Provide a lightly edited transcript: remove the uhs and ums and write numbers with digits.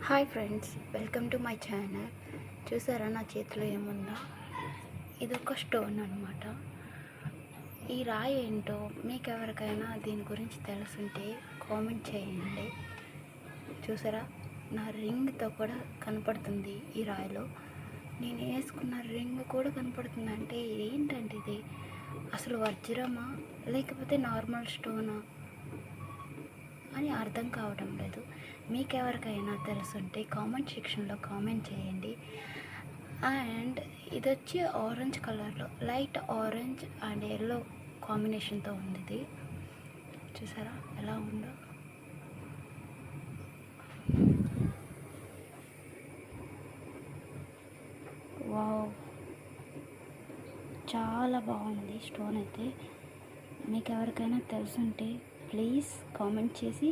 Hi friends, welcome to my channel. చూసారా నా చేతిలో ఏముందో? ఇదొక స్టోన్ అనమాట. ఈ రాయి ఏంటో మీకు ఎవరికైనా దీని గురించి తెలుసుంటే కామెంట్ చేయండి. చూసారా, నా రింగ్తో కూడా కనపడుతుంది ఈ రాయిలో. నేను వేసుకున్న రింగ్ కూడా కనపడుతుంది. అంటే ఏంటంటే ఇది అసలు వజ్రమా లేకపోతే నార్మల్ స్టోనా అని అర్థం కావడం లేదు. మీకు ఎవరికైనా తెలుసుంటే కామెంట్ సెక్షన్లో కామెంట్ చేయండి. అండ్ ఇది వచ్చి ఆరెంజ్ కలర్లో, లైట్ ఆరెంజ్ అండ్ ఎల్లో కాంబినేషన్తో ఉంది. ఇది చూసారా ఎలా ఉందో? వావ్, చాలా బాగుంది స్టోన్ అయితే. మీకు ఎవరికైనా తెలుసుంటే ప్లీజ్ కామెంట్ చేసి